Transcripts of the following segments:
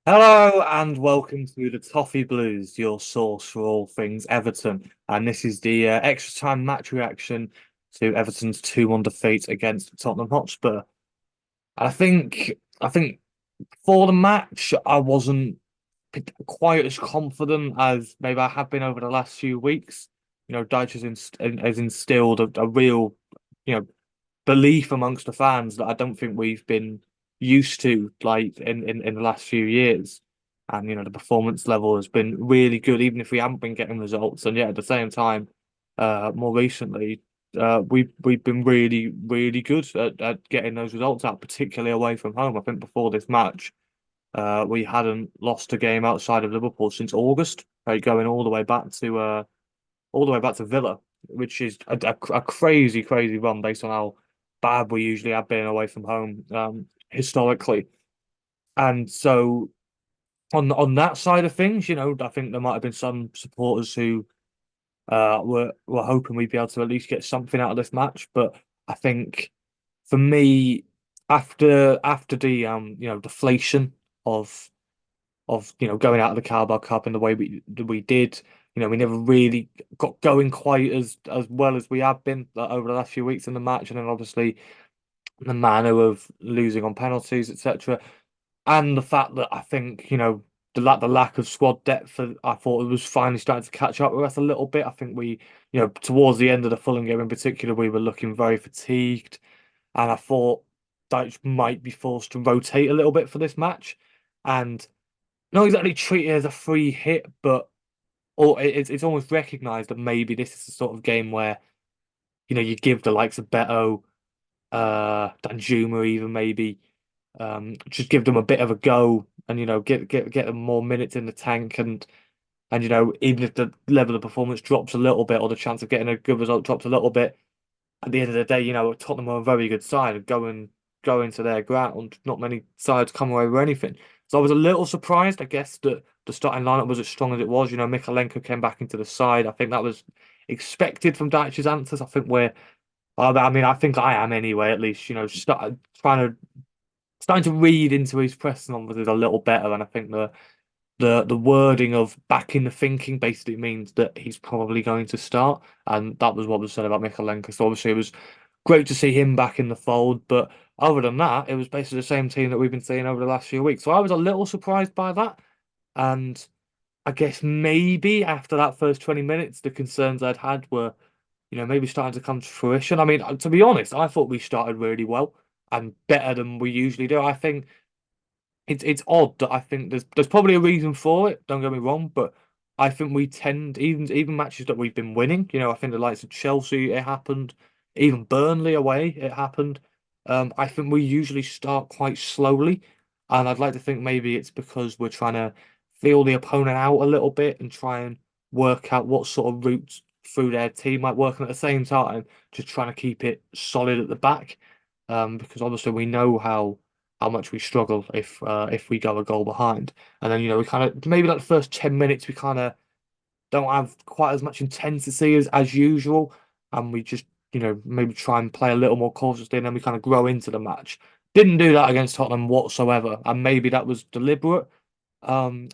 Hello and welcome to the Toffee Blues, your source for all things Everton. And this is the extra time match reaction to Everton's 2-1 defeat against Tottenham Hotspur. I think for the match, I wasn't quite as confident as maybe I have been over the last few weeks. Dyche has instilled a real, you know, belief amongst the fans that I don't think we've been used to like in the last few years. And the performance level has been really good, even if we haven't been getting results. And yeah, at the same time, more recently, we've been really, really good at getting those results out, particularly away from home. I think before this match, we hadn't lost a game outside of Liverpool since August, right, going all the way back to Villa, which is a crazy, crazy run based on how bad we usually have been away from home historically. And so on that side of things, I think there might have been some supporters who were hoping we'd be able to at least get something out of this match. But I think for me, after the deflation of going out of the Carabao Cup in the way we did. We never really got going quite as well as we have been over the last few weeks in the match, and then obviously the manner of losing on penalties, etc., and the fact that I think the lack of squad depth. I thought it was finally starting to catch up with us a little bit. I think we towards the end of the Fulham game in particular, we were looking very fatigued, and I thought Dyche might be forced to rotate a little bit for this match, and not exactly treat it as a free hit, but it's almost recognised that maybe this is the sort of game where you give the likes of Beto, Danjuma, even maybe just give them a bit of a go, and get them more minutes in the tank, and even if the level of performance drops a little bit or the chance of getting a good result drops a little bit, at the end of the day, Tottenham are a very good side and going to their ground. Not many sides come away with anything. So I was a little surprised, I guess, that the starting lineup was as strong as it was. Mikalenko came back into the side. I think that was expected from Dyche's answers. I mean, I think I am anyway, at least, starting to read into his press numbers a little better. And I think the wording of back in the thinking basically means that he's probably going to start, and that was what was said about Mikalenko. So obviously it was great to see him back in the fold, but other than that, it was basically the same team that we've been seeing over the last few weeks. So I was a little surprised by that, and I guess maybe after that first 20 minutes, the concerns I'd had were, maybe starting to come to fruition. I mean, to be honest, I thought we started really well and better than we usually do. I think it's odd that I think there's probably a reason for it. Don't get me wrong, but I think we tend even matches that we've been winning. I think the likes of Chelsea, it happened. Even Burnley away, it happened. I think we usually start quite slowly, and I'd like to think maybe it's because we're trying to feel the opponent out a little bit and try and work out what sort of routes through their team might work, and at the same time, just trying to keep it solid at the back. Because obviously we know how much we struggle if we go a goal behind. And then, we kind of maybe like the first 10 minutes we kind of don't have quite as much intensity as usual. And we just, maybe try and play a little more cautiously and then we kind of grow into the match. Didn't do that against Tottenham whatsoever. And maybe that was deliberate. And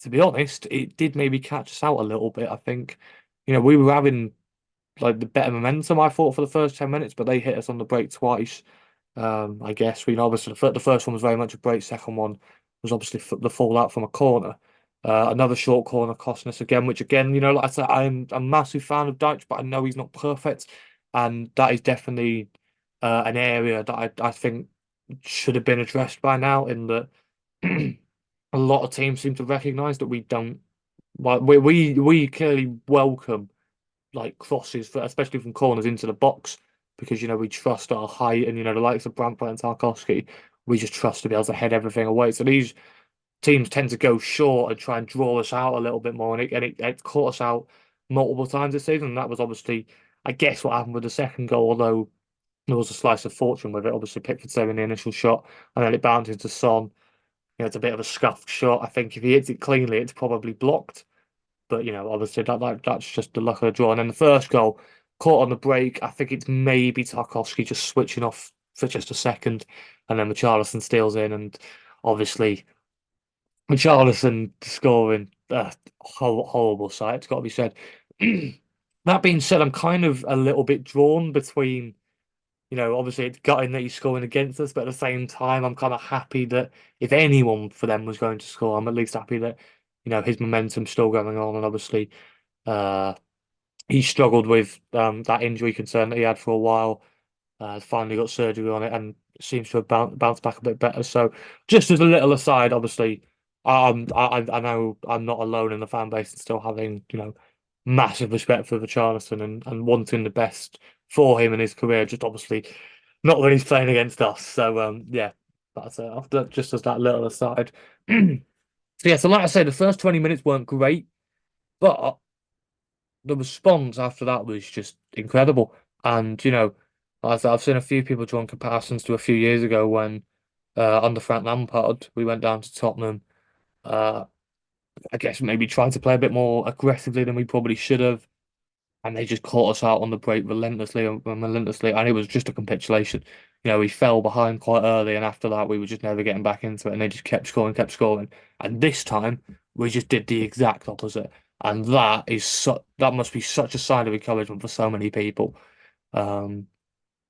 to be honest, it did maybe catch us out a little bit. I think, we were having like the better momentum, I thought, for the first 10 minutes, but they hit us on the break twice. I guess obviously the first one was very much a break. Second one was obviously the fallout from a corner. Another short corner costing us again, which again, like I said, I'm a massive fan of Dyche, but I know he's not perfect, and that is definitely an area that I think should have been addressed by now. In that, a lot of teams seem to recognise that we don't. Well, we clearly welcome like crosses, especially from corners into the box, because we trust our height, and the likes of Brantford and Tarkowski, we just trust to be able to head everything away. So these teams tend to go short and try and draw us out a little bit more, and it caught us out multiple times this season. And that was obviously, I guess, what happened with the second goal, although there was a slice of fortune with it. Obviously, Pickford saving the initial shot, and then it bounced into Son. It's a bit of a scuffed shot. I think if he hits it cleanly, it's probably blocked. But obviously that's just the luck of the draw. And then the first goal, caught on the break. I think it's maybe Tarkowski just switching off for just a second, and then Richarlison steals in, and obviously Richarlison scoring, horrible sight, it's got to be said. That being said, I'm kind of a little bit drawn between, obviously it's gutting that he's scoring against us, but at the same time, I'm kind of happy that if anyone for them was going to score, I'm at least happy that, his momentum's still going on. And obviously, uh, he struggled with that injury concern that he had for a while. Finally got surgery on it and seems to have bounced back a bit better. So, just as a little aside, obviously, I know I'm not alone in the fan base and still having massive respect for Richarlison and wanting the best for him in his career. Just obviously not when he's playing against us. So yeah, that's just as that little aside. So yeah, so like I say, the first 20 minutes weren't great, but the response after that was just incredible. And as I've seen a few people drawing comparisons to a few years ago when under Frank Lampard we went down to Tottenham. Uh, I guess maybe tried to play a bit more aggressively than we probably should have, and they just caught us out on the break relentlessly and relentlessly, and it was just a capitulation. We fell behind quite early, and after that, we were just never getting back into it, and they just kept scoring. And this time, we just did the exact opposite, and that must be such a sign of encouragement for so many people. Um,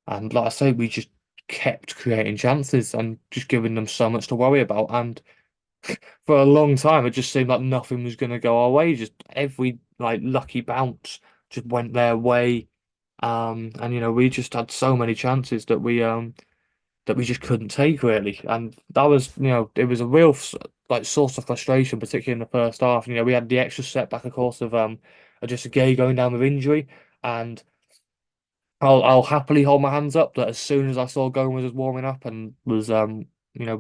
and like I say, we just kept creating chances and just giving them so much to worry about, and for a long time, it just seemed like nothing was going to go our way. Just every like lucky bounce just went their way. And we just had so many chances that we just couldn't take really. And that was, it was a real like source of frustration, particularly in the first half. We had the extra setback, of course, of just a Gay going down with injury, and I'll happily hold my hands up that as soon as I saw Gomes was warming up and was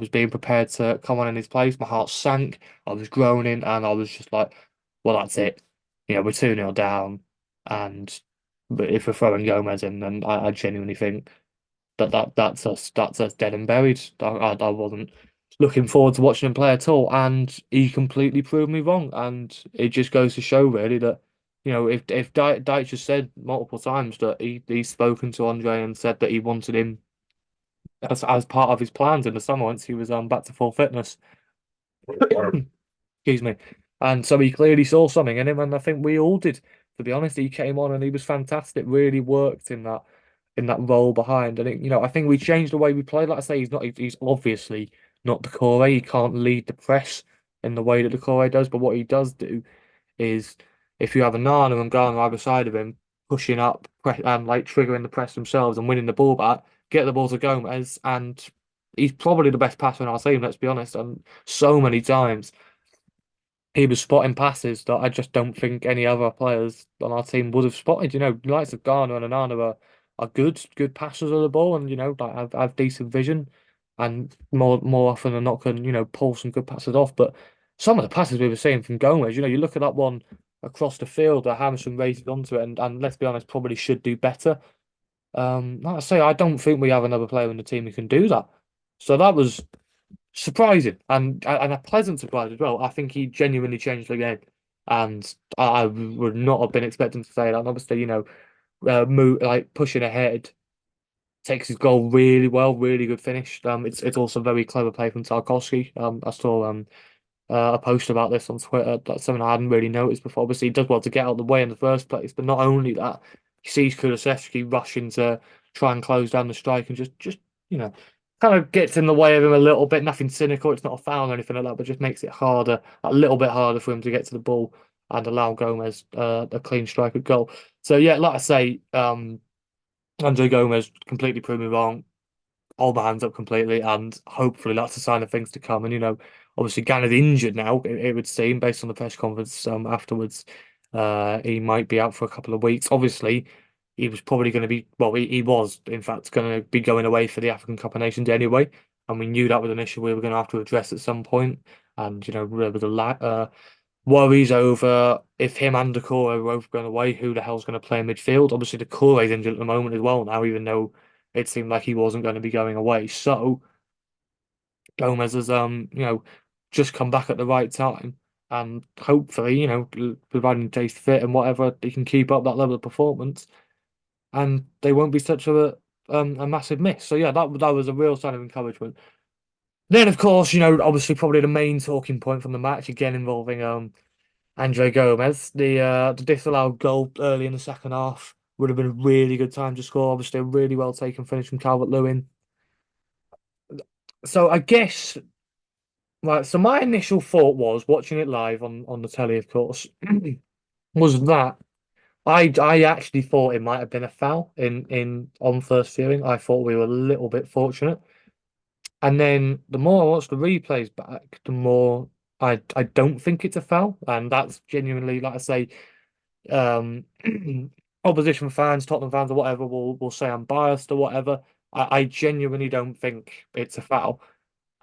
being prepared to come on in his place, my heart sank. I was groaning and I was just like, well, that's it. We're 2-0 down, and but if we're throwing Gomez in, then I genuinely think that's us dead and buried. I wasn't looking forward to watching him play at all, and he completely proved me wrong. And it just goes to show really that if Deitch has said multiple times that he's spoken to Andre and said that he wanted him as part of his plans in the summer once he was back to full fitness. Excuse me. And so he clearly saw something in him, and I think we all did. To be honest, he came on and he was fantastic. Really worked in that role behind. And I think we changed the way we play. Like I say, he's obviously not the core. He can't lead the press in the way that the core does. But what he does do is, if you have a Nana and Garner either side of him pushing up and like triggering the press themselves and winning the ball back, get the ball to Gomez, and he's probably the best passer in our team. Let's be honest. And so many times he was spotting passes that I just don't think any other players on our team would have spotted. The likes of Garner and Anana are good passers of the ball, and like have decent vision, and more often than not can pull some good passes off. But some of the passes we were seeing from Gomes, you look at that one across the field that Harrison raised onto it, and let's be honest, probably should do better. Like I say, I don't think we have another player in the team who can do that. So that was surprising and a pleasant surprise as well. I think he genuinely changed the game, and I would not have been expecting to say that. And obviously, move like pushing ahead, takes his goal really well, really good finish. It's also very clever play from Tarkowski. I saw a post about this on Twitter. That's something I hadn't really noticed before. Obviously, he does well to get out of the way in the first place, but not only that, he sees Kulusevski rushing to try and close down the strike and just you know kind of gets in the way of him a little bit. Nothing cynical. It's not a foul or anything like that, but just makes it harder, a little bit harder for him to get to the ball and allow Gomez a clean strike at goal. So yeah, like I say, Andre Gomez completely proved me wrong, hold my hands up completely, and hopefully that's a sign of things to come. And obviously Gana's injured now. It would seem based on the press conference afterwards, he might be out for a couple of weeks. Obviously, he was probably going to be well. He was in fact going to be going away for the African Cup of Nations anyway, and we knew that was an issue we were going to have to address at some point. And there was worries over if him and Decore are both going away, who the hell's going to play in midfield? Obviously, Decore's injured at the moment as well now, even though it seemed like he wasn't going to be going away. So Gomez has just come back at the right time, and hopefully, providing he stays fit and whatever, he can keep up that level of performance, and they won't be such a massive miss. So yeah, that was a real sign of encouragement. Then, of course, obviously probably the main talking point from the match again involving Andre Gomes, the disallowed goal early in the second half would have been a really good time to score. Obviously, a really well taken finish from Calvert-Lewin. So I guess, right. So my initial thought was watching it live on the telly, of course, was that I actually thought it might have been a foul in on first viewing. I thought we were a little bit fortunate. And then the more I watch the replays back, the more I don't think it's a foul. And that's genuinely, like I say, um, opposition fans, Tottenham fans, or whatever will say I'm biased or whatever. I genuinely don't think it's a foul.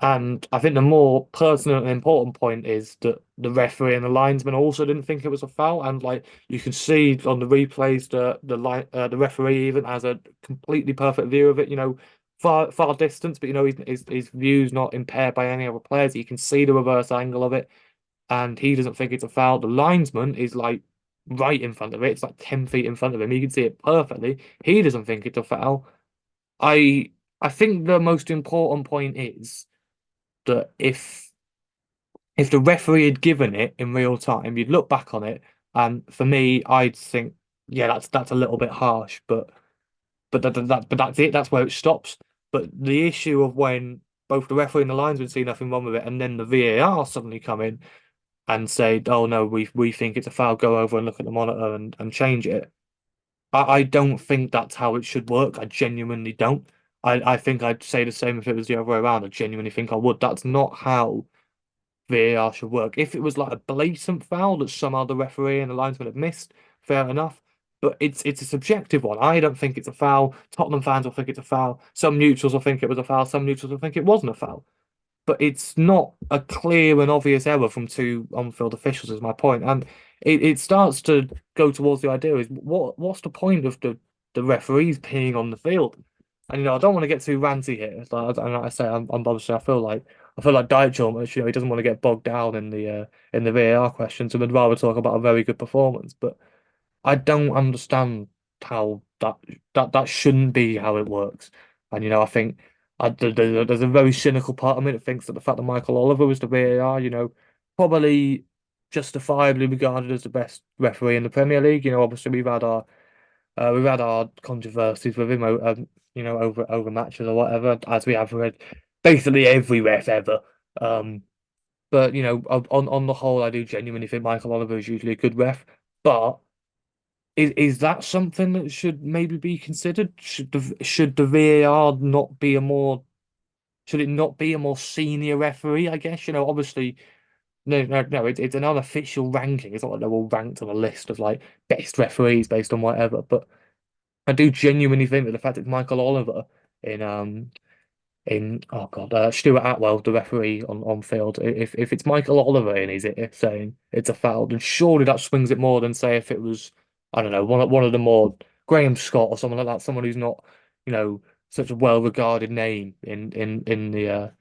And I think the more personal and important point is that the referee and the linesman also didn't think it was a foul. And like you can see on the replays, the referee even has a completely perfect view of it. Far distance, but his view's not impaired by any other players. You can see the reverse angle of it, and he doesn't think it's a foul. The linesman is like right in front of it. It's like 10 feet in front of him. He can see it perfectly. He doesn't think it's a foul. I I think the most important point is that if the referee had given it in real time, you'd look back on it, and for me, I'd think, yeah, that's a little bit harsh, but that's it. That's where it stops. But the issue of when both the referee and the linesman see nothing wrong with it, and then the VAR suddenly come in and say, "Oh no, we think it's a foul. Go over and look at the monitor and change it." I don't think that's how it should work. I genuinely don't. I think I'd say the same if it was the other way around. I genuinely think I would. That's not how VAR should work. If it was like a blatant foul that somehow the referee and the linesman have missed, fair enough. But it's a subjective one. I don't think it's a foul. Tottenham fans will think it's a foul. Some neutrals will think it was a foul. Some neutrals will think it wasn't a foul. But it's not a clear and obvious error from two on-field officials, is my point. And it starts to go towards the idea is what's the point of the referees peeing on the field? And I don't want to get too ranty here. Like I say, I'm obviously I feel like Dyche almost, he doesn't want to get bogged down in the VAR questions and would rather talk about a very good performance. But I don't understand how that shouldn't be how it works. And I think there's a very cynical part of me that thinks that the fact that Michael Oliver was the VAR, probably justifiably regarded as the best referee in the Premier League. Obviously we've had our controversies with him, over matches or whatever, as we have with basically every ref ever. Um, but on the whole, I do genuinely think Michael Oliver is usually a good ref. But is that something that should maybe be considered? Should the VAR not be a more should it not be a more senior referee? I guess obviously no. It's an unofficial ranking. It's not like they're all ranked on a list of like best referees based on whatever. But I do genuinely think that the fact that Michael Oliver in oh God, Stuart Atwell, the referee on field. If it's Michael Oliver and he's it saying it's a foul, then surely that swings it more than say if it was, I don't know, one of the more Graham Scott or someone like that, someone who's not such a well-regarded name in the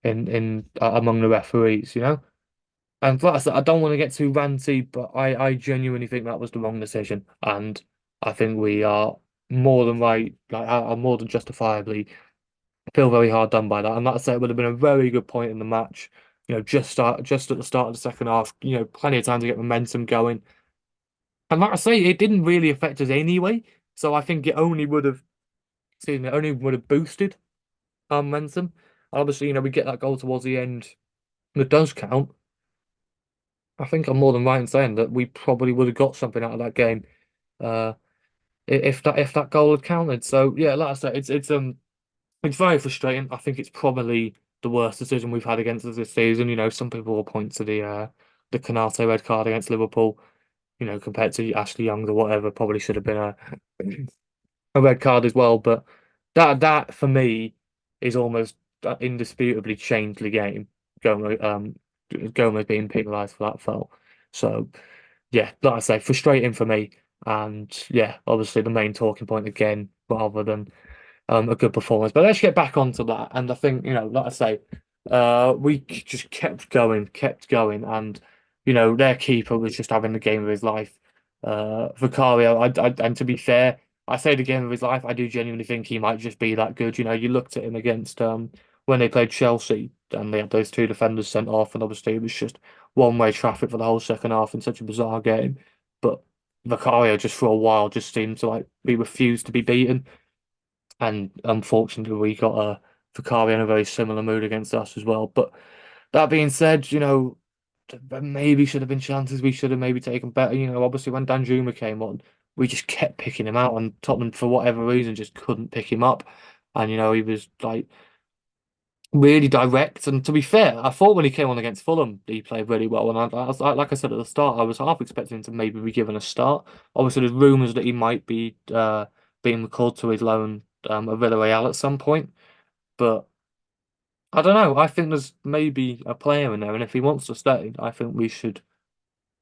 in among the referees. And like I said, I don't want to get too ranty, but I genuinely think that was the wrong decision, and I think we are more than right, like are more than justifiably feel very hard done by that. And like I say, it would have been a very good point in the match. Just at the start of the second half. Plenty of time to get momentum going. And like I say, it didn't really affect us anyway. So I think it only would have, excuse me, it only would have boosted our momentum. And obviously, we get that goal towards the end that does count. I think I'm more than right in saying that we probably would have got something out of that game, uh, if that goal had counted. So yeah, like I said, it's very frustrating. I think it's probably the worst decision we've had against us this season. Some people will point to the Canate red card against Liverpool. Compared to Ashley Young's or whatever, probably should have been a red card as well. But that for me is almost indisputably changed the game. Gomez being penalised for that foul. So yeah, like I say, frustrating for me. And yeah, obviously the main talking point again, rather than a good performance. But let's get back onto that. And I think, like I say, we just kept going, and their keeper was just having the game of his life. Vicario, and to be fair, I say the game of his life. I do genuinely think he might just be that good. You looked at him against when they played Chelsea and they had those two defenders sent off, and obviously it was just one-way traffic for the whole second half in such a bizarre game. But Vicario just for a while just seemed to like be refused to be beaten, and unfortunately we got Vicario in a very similar mood against us as well. But that being said, there maybe should have been chances we should have maybe taken better. Obviously when Danjuma came on, we just kept picking him out, and Tottenham for whatever reason just couldn't pick him up. And he was like really direct. And to be fair, I thought when he came on against Fulham, he played really well. And I was like I said at the start, I was half expecting him to maybe be given a start. Obviously, there's rumours that he might be being recalled to his loan at Villarreal at some point. But I don't know. I think there's maybe a player in there, and if he wants to stay, I think we should.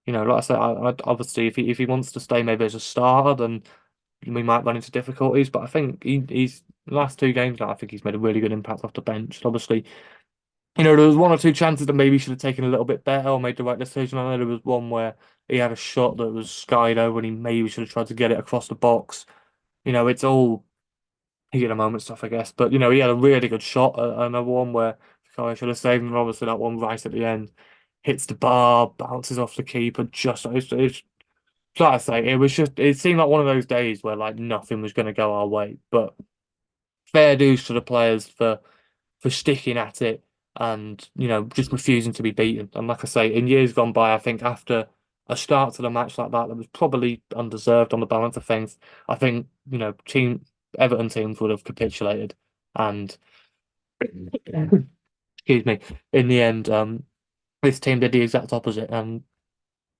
Like I said, obviously if he wants to stay maybe as a starter, then we might run into difficulties. But I think he's the last two games now. I think he's made a really good impact off the bench. Obviously, there was one or two chances that maybe he should have taken a little bit better or made the right decision. I know there was one where he had a shot that was skied over and he maybe should have tried to get it across the box. It's all heat of the moment stuff, I guess. But he had a really good shot. Another one where I should have saved him. And obviously, that one right at the end hits the bar, bounces off the keeper. It's like I say, it seemed like one of those days where like nothing was going to go our way. But fair dues to the players for sticking at it and just refusing to be beaten. And like I say, in years gone by, I think after a start to the match like that was probably undeserved on the balance of things. I think team Everton teams would have capitulated, and excuse me, in the end, this team did the exact opposite. And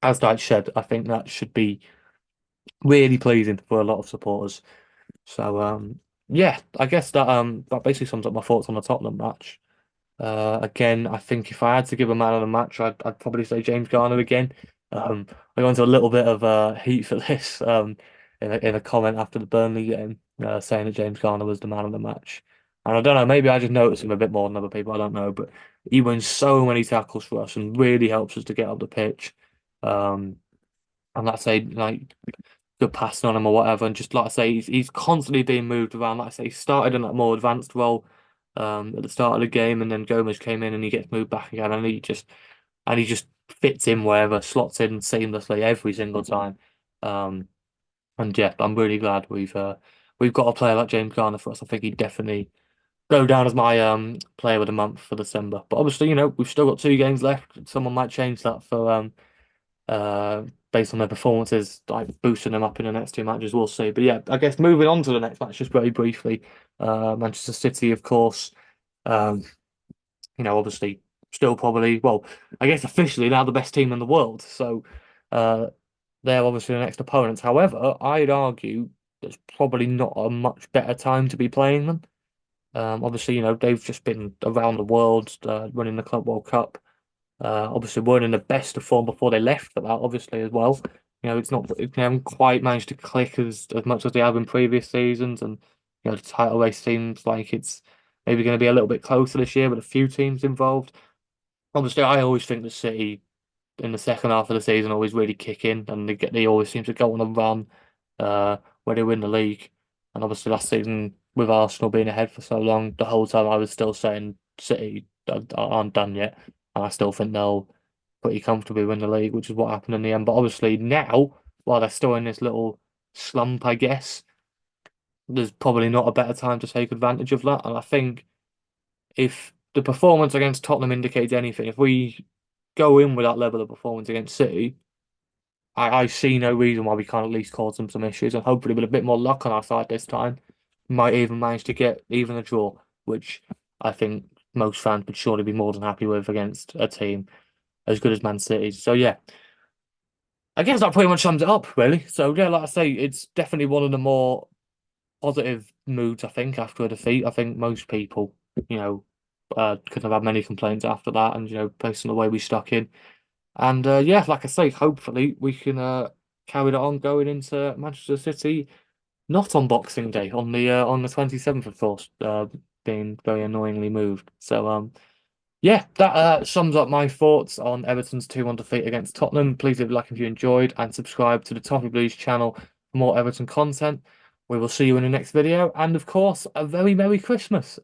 as Dyche said, I think that should be really pleasing for a lot of supporters. So yeah, I guess that basically sums up my thoughts on the Tottenham match. Again, I think if I had to give a man of the match, I'd probably say James Garner again. I got into a little bit of heat for this in a comment after the Burnley game, saying that James Garner was the man of the match. And I don't know, maybe I just noticed him a bit more than other people. I don't know, but he wins so many tackles for us and really helps us to get up the pitch. Um, and let's say like good passing on him or whatever, and just like I say, he's constantly being moved around. Like I say, he started in that more advanced role at the start of the game, and then Gomes came in and he gets moved back again, and he just fits in wherever, slots in seamlessly every single time. Um, and yeah, I'm really glad we've got a player like James Garner for us. I think he'd definitely go down as my player of the month for December. But obviously, we've still got two games left. Someone might change that for uh, based on their performances, like boosting them up in the next two matches. We'll see. But yeah, I guess moving on to the next match, just very briefly, Manchester City, of course. Um, obviously, still probably, well, I guess officially now the best team in the world. So uh, they're obviously the next opponents. However, I'd argue there's probably not a much better time to be playing them. Obviously, they've just been around the world, running the Club World Cup. Obviously, weren't in the best of form before they left for that, obviously, as well. It's not, they haven't quite managed to click as much as they have in previous seasons. And, the title race seems like it's maybe going to be a little bit closer this year with a few teams involved. Obviously, I always think the City in the second half of the season always really kick in, and they always seem to go on a run where they win the league. And obviously last season with Arsenal being ahead for so long, the whole time I was still saying City aren't done yet, and I still think they'll pretty comfortably win the league, which is what happened in the end. But obviously now, while they're still in this little slump, I guess there's probably not a better time to take advantage of that. And I think if the performance against Tottenham indicates anything, if we go in with that level of performance against City, I see no reason why we can't at least cause them some issues, and hopefully with a bit more luck on our side this time, might even manage to get even a draw, which I think most fans would surely be more than happy with against a team as good as Man City. So yeah, I guess that pretty much sums it up, really. So yeah, like I say, it's definitely one of the more positive moods, I think, after a defeat. I think most people, could have had many complaints after that, and based on the way we stuck in. And yeah, like I say, hopefully we can carry that on going into Manchester City, not on Boxing Day, on the 27th, of course, being very annoyingly moved. So yeah, that sums up my thoughts on Everton's 2-1 defeat against Tottenham. Please leave a like if you enjoyed and subscribe to the Toffee Blues channel for more Everton content. We will see you in the next video, and of course, a very Merry Christmas.